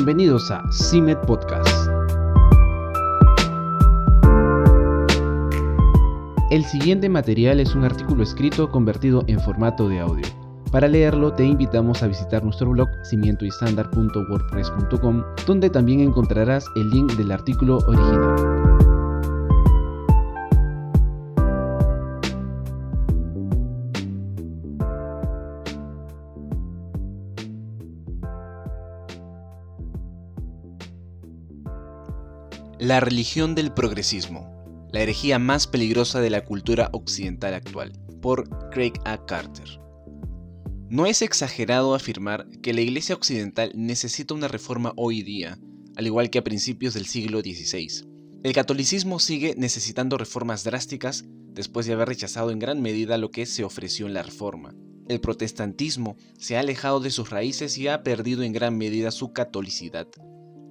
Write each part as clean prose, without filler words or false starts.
Bienvenidos a CIMED Podcast. El siguiente material es un artículo escrito convertido en formato de audio. Para leerlo te invitamos a visitar nuestro blog cimientoystandar.wordpress.com, donde también encontrarás el link del artículo original. La religión del progresismo, la herejía más peligrosa de la cultura occidental actual, por Craig A. Carter. No es exagerado afirmar que la Iglesia occidental necesita una reforma hoy día, al igual que a principios del siglo XVI. El catolicismo sigue necesitando reformas drásticas después de haber rechazado en gran medida lo que se ofreció en la Reforma. El protestantismo se ha alejado de sus raíces y ha perdido en gran medida su catolicidad.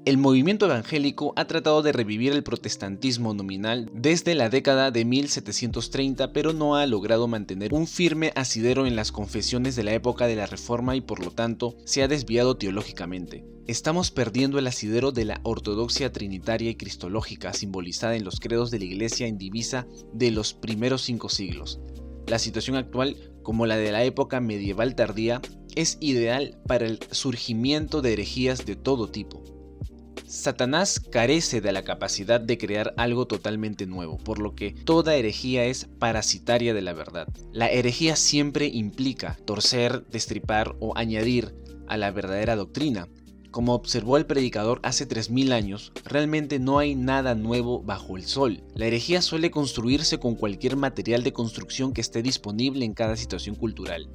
El movimiento evangélico ha tratado de revivir el protestantismo nominal desde la década de 1730, pero no ha logrado mantener un firme asidero en las confesiones de la época de la Reforma y por lo tanto se ha desviado teológicamente. Estamos perdiendo el asidero de la ortodoxia trinitaria y cristológica simbolizada en los credos de la Iglesia indivisa de los primeros 5 siglos. La situación actual, como la de la época medieval tardía, es ideal para el surgimiento de herejías de todo tipo. Satanás carece de la capacidad de crear algo totalmente nuevo, por lo que toda herejía es parasitaria de la verdad. La herejía siempre implica torcer, destripar o añadir a la verdadera doctrina. Como observó el predicador hace 3000 años, realmente no hay nada nuevo bajo el sol. La herejía suele construirse con cualquier material de construcción que esté disponible en cada situación cultural.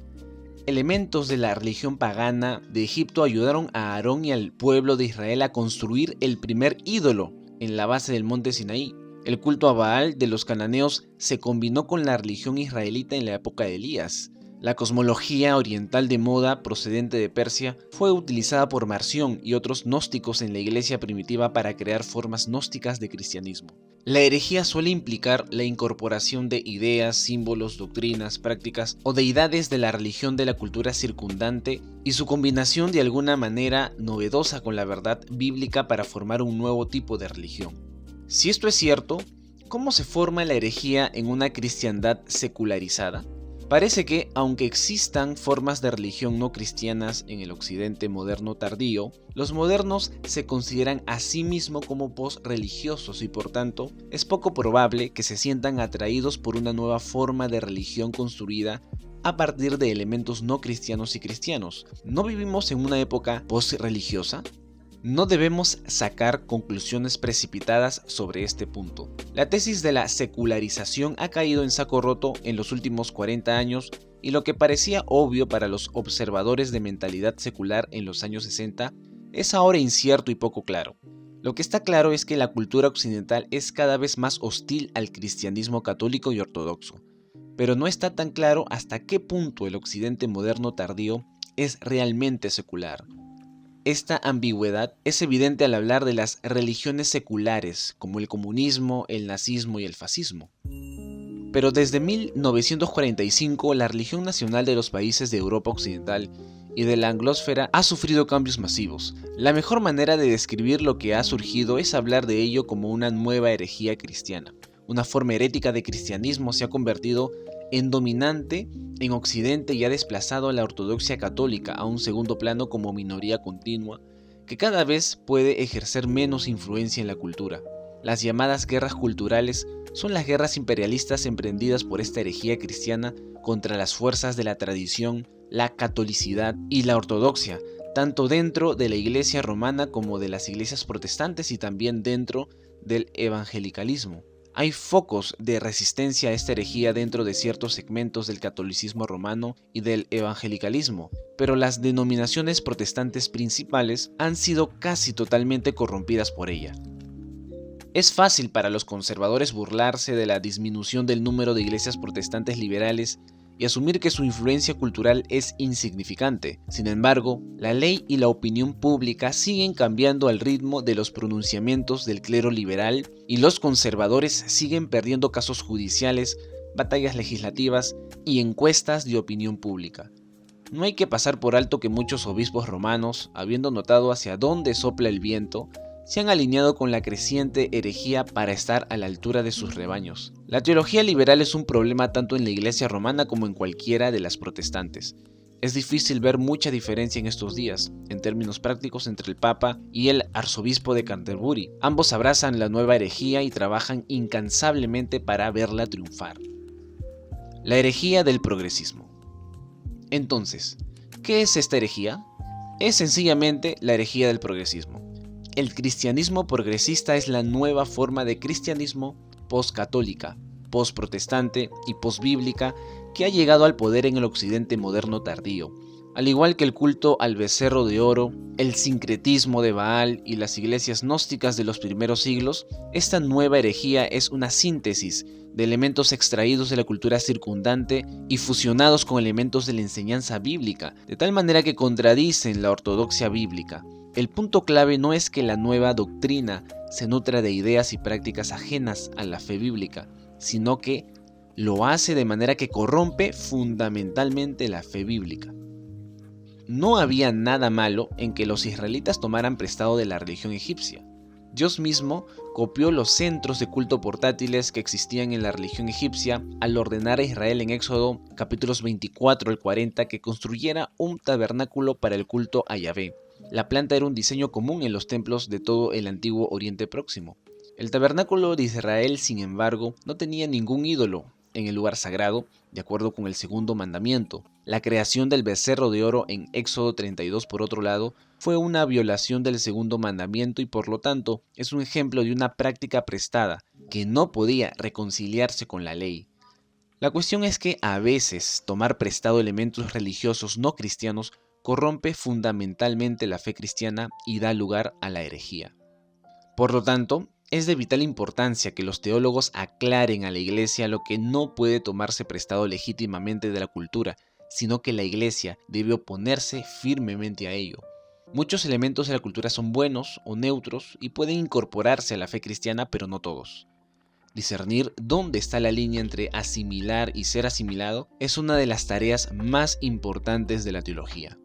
Elementos de la religión pagana de Egipto ayudaron a Aarón y al pueblo de Israel a construir el primer ídolo en la base del monte Sinaí. El culto a Baal de los cananeos se combinó con la religión israelita en la época de Elías. La cosmología oriental de moda procedente de Persia fue utilizada por Marción y otros gnósticos en la iglesia primitiva para crear formas gnósticas de cristianismo. La herejía suele implicar la incorporación de ideas, símbolos, doctrinas, prácticas o deidades de la religión de la cultura circundante y su combinación de alguna manera novedosa con la verdad bíblica para formar un nuevo tipo de religión. Si esto es cierto, ¿cómo se forma la herejía en una cristiandad secularizada? Parece que, aunque existan formas de religión no cristianas en el occidente moderno tardío, los modernos se consideran a sí mismos como post-religiosos y por tanto es poco probable que se sientan atraídos por una nueva forma de religión construida a partir de elementos no cristianos y cristianos. ¿No vivimos en una época post-religiosa? No debemos sacar conclusiones precipitadas sobre este punto. La tesis de la secularización ha caído en saco roto en los últimos 40 años y lo que parecía obvio para los observadores de mentalidad secular en los años 60 es ahora incierto y poco claro. Lo que está claro es que la cultura occidental es cada vez más hostil al cristianismo católico y ortodoxo, pero no está tan claro hasta qué punto el occidente moderno tardío es realmente secular. Esta ambigüedad es evidente al hablar de las religiones seculares, como el comunismo, el nazismo y el fascismo. Pero desde 1945, la religión nacional de los países de Europa Occidental y de la anglosfera ha sufrido cambios masivos. La mejor manera de describir lo que ha surgido es hablar de ello como una nueva herejía cristiana. Una forma herética de cristianismo se ha convertido en dominante en Occidente y ha desplazado a la ortodoxia católica a un segundo plano como minoría continua, que cada vez puede ejercer menos influencia en la cultura. Las llamadas guerras culturales son las guerras imperialistas emprendidas por esta herejía cristiana contra las fuerzas de la tradición, la catolicidad y la ortodoxia, tanto dentro de la iglesia romana como de las iglesias protestantes y también dentro del evangelicalismo. Hay focos de resistencia a esta herejía dentro de ciertos segmentos del catolicismo romano y del evangelicalismo, pero las denominaciones protestantes principales han sido casi totalmente corrompidas por ella. Es fácil para los conservadores burlarse de la disminución del número de iglesias protestantes liberales y asumir que su influencia cultural es insignificante. Sin embargo, la ley y la opinión pública siguen cambiando al ritmo de los pronunciamientos del clero liberal y los conservadores siguen perdiendo casos judiciales, batallas legislativas y encuestas de opinión pública. No hay que pasar por alto que muchos obispos romanos, habiendo notado hacia dónde sopla el viento, se han alineado con la creciente herejía para estar a la altura de sus rebaños. La teología liberal es un problema tanto en la Iglesia romana como en cualquiera de las protestantes. Es difícil ver mucha diferencia en estos días, en términos prácticos, entre el Papa y el arzobispo de Canterbury. Ambos abrazan la nueva herejía y trabajan incansablemente para verla triunfar. La herejía del progresismo. Entonces, ¿qué es esta herejía? Es sencillamente la herejía del progresismo. El cristianismo progresista es la nueva forma de cristianismo postcatólica, postprotestante y postbíblica que ha llegado al poder en el occidente moderno tardío. Al igual que el culto al becerro de oro, el sincretismo de Baal y las iglesias gnósticas de los primeros siglos, esta nueva herejía es una síntesis de elementos extraídos de la cultura circundante y fusionados con elementos de la enseñanza bíblica, de tal manera que contradicen la ortodoxia bíblica. El punto clave no es que la nueva doctrina se nutra de ideas y prácticas ajenas a la fe bíblica, sino que lo hace de manera que corrompe fundamentalmente la fe bíblica. No había nada malo en que los israelitas tomaran prestado de la religión egipcia. Dios mismo copió los centros de culto portátiles que existían en la religión egipcia al ordenar a Israel en Éxodo capítulos 24 al 40 que construyera un tabernáculo para el culto a Yahvé. La planta era un diseño común en los templos de todo el antiguo Oriente Próximo. El tabernáculo de Israel, sin embargo, no tenía ningún ídolo en el lugar sagrado, de acuerdo con el segundo mandamiento. La creación del becerro de oro en Éxodo 32, por otro lado, fue una violación del segundo mandamiento y por lo tanto es un ejemplo de una práctica prestada que no podía reconciliarse con la ley. La cuestión es que a veces tomar prestado elementos religiosos no cristianos corrompe fundamentalmente la fe cristiana y da lugar a la herejía. Por lo tanto, es de vital importancia que los teólogos aclaren a la Iglesia lo que no puede tomarse prestado legítimamente de la cultura, sino que la Iglesia debe oponerse firmemente a ello. Muchos elementos de la cultura son buenos o neutros y pueden incorporarse a la fe cristiana, pero no todos. Discernir dónde está la línea entre asimilar y ser asimilado es una de las tareas más importantes de la teología.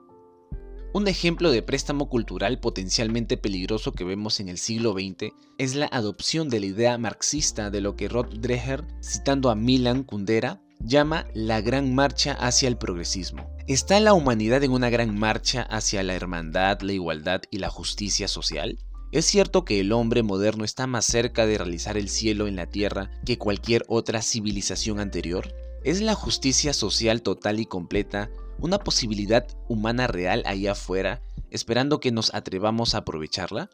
Un ejemplo de préstamo cultural potencialmente peligroso que vemos en el siglo XX es la adopción de la idea marxista de lo que Rod Dreher, citando a Milan Kundera, llama la gran marcha hacia el progresismo. ¿Está la humanidad en una gran marcha hacia la hermandad, la igualdad y la justicia social? ¿Es cierto que el hombre moderno está más cerca de realizar el cielo en la tierra que cualquier otra civilización anterior? ¿Es la justicia social total y completa una posibilidad humana real allá afuera, esperando que nos atrevamos a aprovecharla?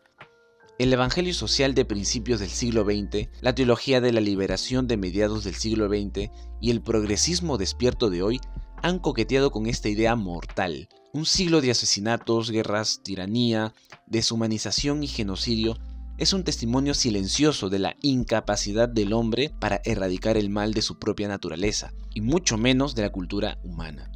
El evangelio social de principios del siglo XX, la teología de la liberación de mediados del siglo XX y el progresismo despierto de hoy han coqueteado con esta idea mortal. Un siglo de asesinatos, guerras, tiranía, deshumanización y genocidio es un testimonio silencioso de la incapacidad del hombre para erradicar el mal de su propia naturaleza, y mucho menos de la cultura humana.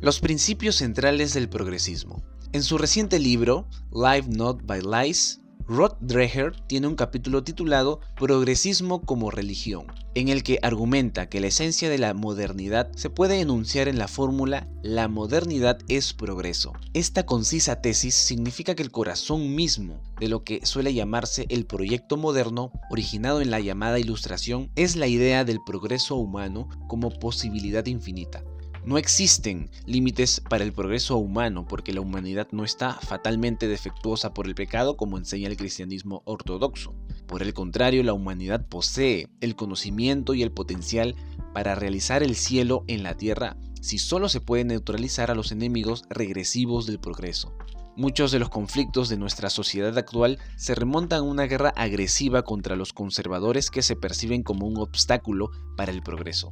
Los principios centrales del progresismo. En su reciente libro, Live Not by Lies, Rod Dreher tiene un capítulo titulado Progresismo como religión, en el que argumenta que la esencia de la modernidad se puede enunciar en la fórmula «La modernidad es progreso». Esta concisa tesis significa que el corazón mismo de lo que suele llamarse el proyecto moderno, originado en la llamada Ilustración, es la idea del progreso humano como posibilidad infinita. No existen límites para el progreso humano porque la humanidad no está fatalmente defectuosa por el pecado como enseña el cristianismo ortodoxo. Por el contrario, la humanidad posee el conocimiento y el potencial para realizar el cielo en la tierra si solo se puede neutralizar a los enemigos regresivos del progreso. Muchos de los conflictos de nuestra sociedad actual se remontan a una guerra agresiva contra los conservadores que se perciben como un obstáculo para el progreso.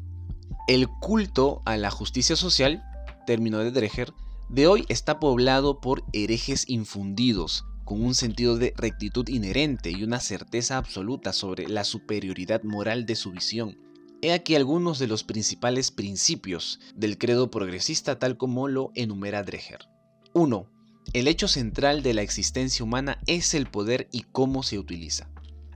El culto a la justicia social, término de Dreher, de hoy está poblado por herejes infundidos, con un sentido de rectitud inherente y una certeza absoluta sobre la superioridad moral de su visión. He aquí algunos de los principales principios del credo progresista tal como lo enumera Dreher. 1. El hecho central de la existencia humana es el poder y cómo se utiliza.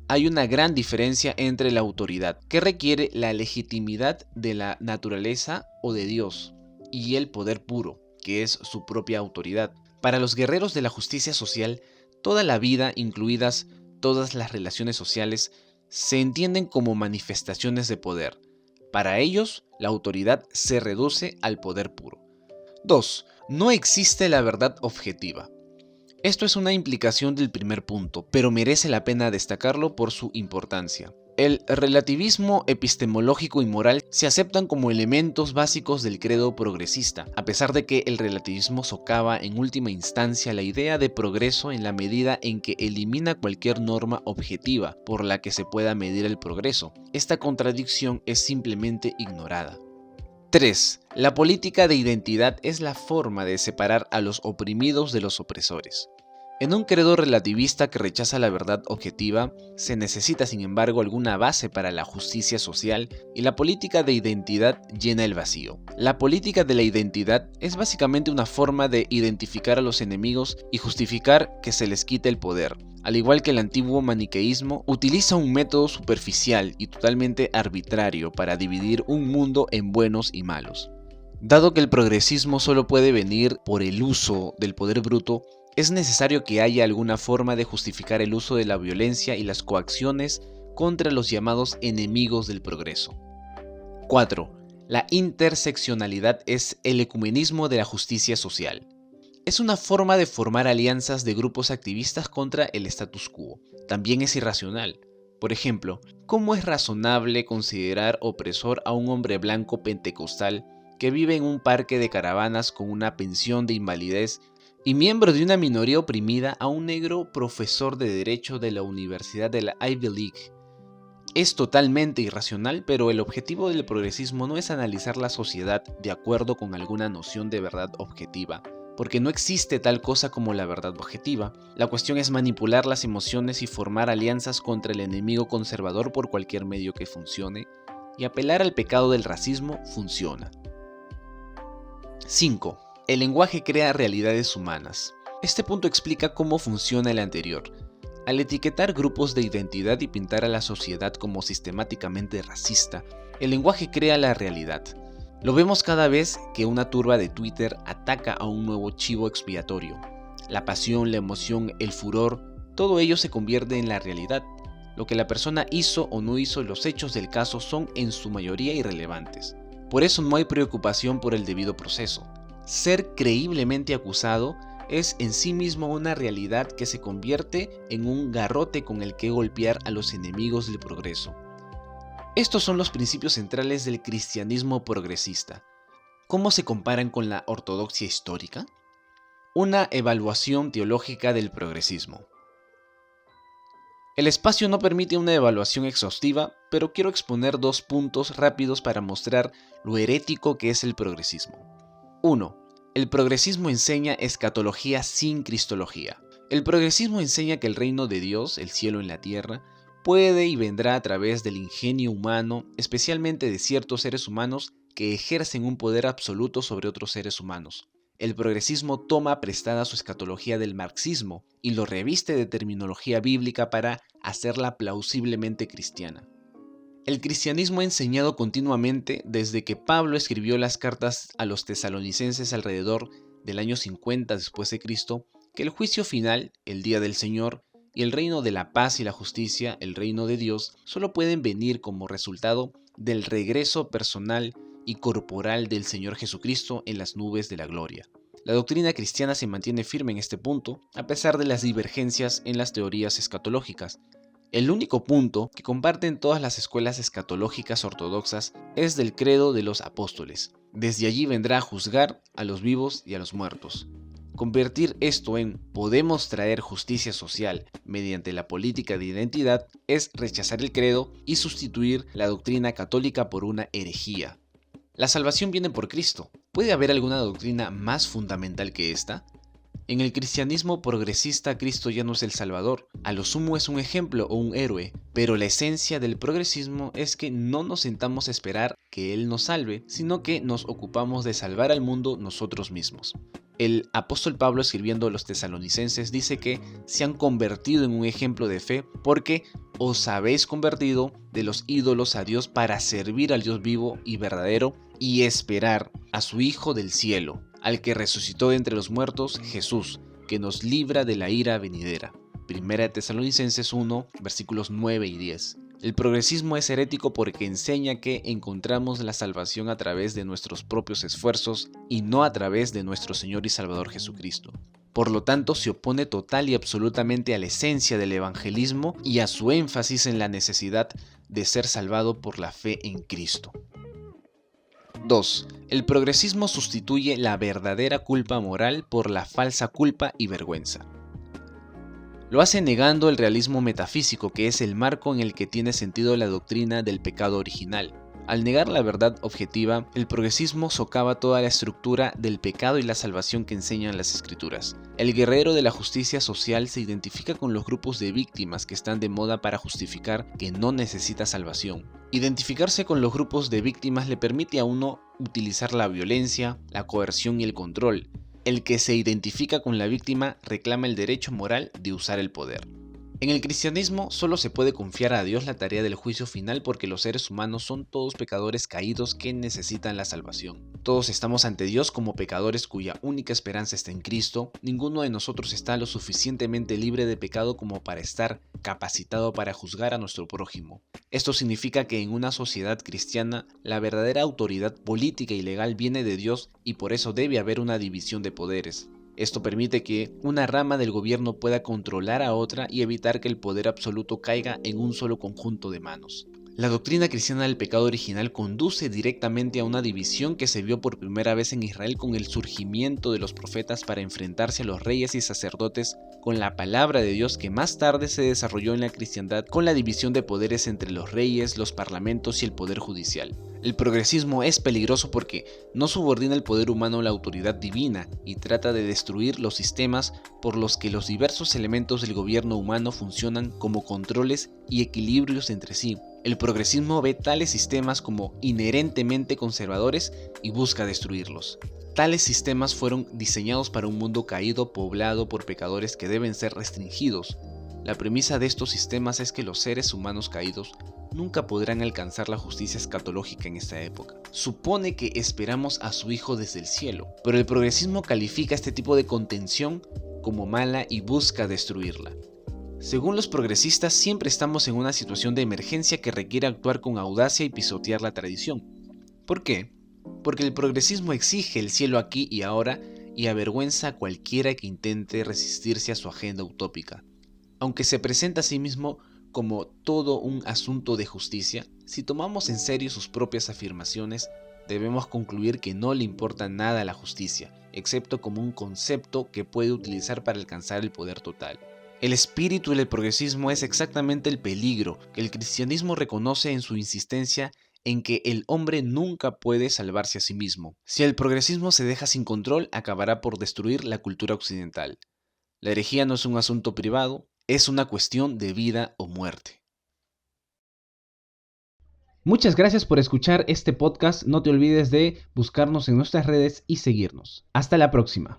Hay una gran diferencia entre la autoridad, que requiere la legitimidad de la naturaleza o de Dios, y el poder puro, que es su propia autoridad. Para los guerreros de la justicia social, toda la vida, incluidas todas las relaciones sociales, se entienden como manifestaciones de poder. Para ellos, la autoridad se reduce al poder puro. 2. No existe la verdad objetiva. Esto es una implicación del primer punto, pero merece la pena destacarlo por su importancia. El relativismo epistemológico y moral se aceptan como elementos básicos del credo progresista, a pesar de que el relativismo socava en última instancia la idea de progreso en la medida en que elimina cualquier norma objetiva por la que se pueda medir el progreso. Esta contradicción es simplemente ignorada. 3. La política de identidad es la forma de separar a los oprimidos de los opresores. En un credo relativista que rechaza la verdad objetiva, se necesita sin embargo alguna base para la justicia social y la política de identidad llena el vacío. La política de la identidad es básicamente una forma de identificar a los enemigos y justificar que se les quite el poder. Al igual que el antiguo maniqueísmo, utiliza un método superficial y totalmente arbitrario para dividir un mundo en buenos y malos. Dado que el progresismo solo puede venir por el uso del poder bruto, es necesario que haya alguna forma de justificar el uso de la violencia y las coacciones contra los llamados enemigos del progreso. 4. La interseccionalidad es el ecumenismo de la justicia social. Es una forma de formar alianzas de grupos activistas contra el status quo. También es irracional. Por ejemplo, ¿cómo es razonable considerar opresor a un hombre blanco pentecostal que vive en un parque de caravanas con una pensión de invalidez y miembro de una minoría oprimida a un negro profesor de Derecho de la Universidad de la Ivy League? Es totalmente irracional, pero el objetivo del progresismo no es analizar la sociedad de acuerdo con alguna noción de verdad objetiva, porque no existe tal cosa como la verdad objetiva. La cuestión es manipular las emociones y formar alianzas contra el enemigo conservador por cualquier medio que funcione, y apelar al pecado del racismo funciona. 5. El lenguaje crea realidades humanas. Este punto explica cómo funciona el anterior. Al etiquetar grupos de identidad y pintar a la sociedad como sistemáticamente racista, el lenguaje crea la realidad. Lo vemos cada vez que una turba de Twitter ataca a un nuevo chivo expiatorio. La pasión, la emoción, el furor, todo ello se convierte en la realidad. Lo que la persona hizo o no hizo, los hechos del caso son en su mayoría irrelevantes. Por eso no hay preocupación por el debido proceso. Ser creíblemente acusado es en sí mismo una realidad que se convierte en un garrote con el que golpear a los enemigos del progreso. Estos son los principios centrales del cristianismo progresista. ¿Cómo se comparan con la ortodoxia histórica? Una evaluación teológica del progresismo. El espacio no permite una evaluación exhaustiva, pero quiero exponer 2 puntos rápidos para mostrar lo herético que es el progresismo. 1. El progresismo enseña escatología sin cristología. El progresismo enseña que el reino de Dios, el cielo en la tierra, puede y vendrá a través del ingenio humano, especialmente de ciertos seres humanos que ejercen un poder absoluto sobre otros seres humanos. El progresismo toma prestada su escatología del marxismo y lo reviste de terminología bíblica para hacerla plausiblemente cristiana. El cristianismo ha enseñado continuamente desde que Pablo escribió las cartas a los tesalonicenses alrededor del año 50 después de Cristo, que el juicio final, el día del Señor, y el reino de la paz y la justicia, el reino de Dios, solo pueden venir como resultado del regreso personal y corporal del Señor Jesucristo en las nubes de la gloria. La doctrina cristiana se mantiene firme en este punto, a pesar de las divergencias en las teorías escatológicas. El único punto que comparten todas las escuelas escatológicas ortodoxas es del credo de los apóstoles. Desde allí vendrá a juzgar a los vivos y a los muertos. Convertir esto en podemos traer justicia social mediante la política de identidad es rechazar el credo y sustituir la doctrina católica por una herejía. La salvación viene por Cristo. ¿Puede haber alguna doctrina más fundamental que esta? En el cristianismo progresista, Cristo ya no es el Salvador, a lo sumo es un ejemplo o un héroe, pero la esencia del progresismo es que no nos sentamos a esperar que Él nos salve, sino que nos ocupamos de salvar al mundo nosotros mismos. El apóstol Pablo, escribiendo a los tesalonicenses, dice que se han convertido en un ejemplo de fe porque os habéis convertido de los ídolos a Dios para servir al Dios vivo y verdadero y esperar a su Hijo del cielo, al que resucitó de entre los muertos, Jesús, que nos libra de la ira venidera. 1 Tesalonicenses 1, versículos 9 y 10. El progresismo es herético porque enseña que encontramos la salvación a través de nuestros propios esfuerzos y no a través de nuestro Señor y Salvador Jesucristo. Por lo tanto, se opone total y absolutamente a la esencia del evangelismo y a su énfasis en la necesidad de ser salvado por la fe en Cristo. 2. El progresismo sustituye la verdadera culpa moral por la falsa culpa y vergüenza. Lo hace negando el realismo metafísico, que es el marco en el que tiene sentido la doctrina del pecado original. Al negar la verdad objetiva, el progresismo socava toda la estructura del pecado y la salvación que enseñan las Escrituras. El guerrero de la justicia social se identifica con los grupos de víctimas que están de moda para justificar que no necesita salvación. Identificarse con los grupos de víctimas le permite a uno utilizar la violencia, la coerción y el control. El que se identifica con la víctima reclama el derecho moral de usar el poder. En el cristianismo solo se puede confiar a Dios la tarea del juicio final porque los seres humanos son todos pecadores caídos que necesitan la salvación. Todos estamos ante Dios como pecadores cuya única esperanza está en Cristo. Ninguno de nosotros está lo suficientemente libre de pecado como para estar capacitado para juzgar a nuestro prójimo. Esto significa que en una sociedad cristiana la verdadera autoridad política y legal viene de Dios y por eso debe haber una división de poderes. Esto permite que una rama del gobierno pueda controlar a otra y evitar que el poder absoluto caiga en un solo conjunto de manos. La doctrina cristiana del pecado original conduce directamente a una división que se vio por primera vez en Israel con el surgimiento de los profetas para enfrentarse a los reyes y sacerdotes con la palabra de Dios, que más tarde se desarrolló en la cristiandad con la división de poderes entre los reyes, los parlamentos y el poder judicial. El progresismo es peligroso porque no subordina el poder humano a la autoridad divina y trata de destruir los sistemas por los que los diversos elementos del gobierno humano funcionan como controles y equilibrios entre sí. El progresismo ve tales sistemas como inherentemente conservadores y busca destruirlos. Tales sistemas fueron diseñados para un mundo caído poblado por pecadores que deben ser restringidos. La premisa de estos sistemas es que los seres humanos caídos nunca podrán alcanzar la justicia escatológica en esta época. Supone que esperamos a su Hijo desde el cielo, pero el progresismo califica este tipo de contención como mala y busca destruirla. Según los progresistas, siempre estamos en una situación de emergencia que requiere actuar con audacia y pisotear la tradición. ¿Por qué? Porque el progresismo exige el cielo aquí y ahora y avergüenza a cualquiera que intente resistirse a su agenda utópica. Aunque se presenta a sí mismo como todo un asunto de justicia, si tomamos en serio sus propias afirmaciones, debemos concluir que no le importa nada a la justicia, excepto como un concepto que puede utilizar para alcanzar el poder total. El espíritu del progresismo es exactamente el peligro que el cristianismo reconoce en su insistencia en que el hombre nunca puede salvarse a sí mismo. Si el progresismo se deja sin control, acabará por destruir la cultura occidental. La herejía no es un asunto privado, es una cuestión de vida o muerte. Muchas gracias por escuchar este podcast. No te olvides de buscarnos en nuestras redes y seguirnos. Hasta la próxima.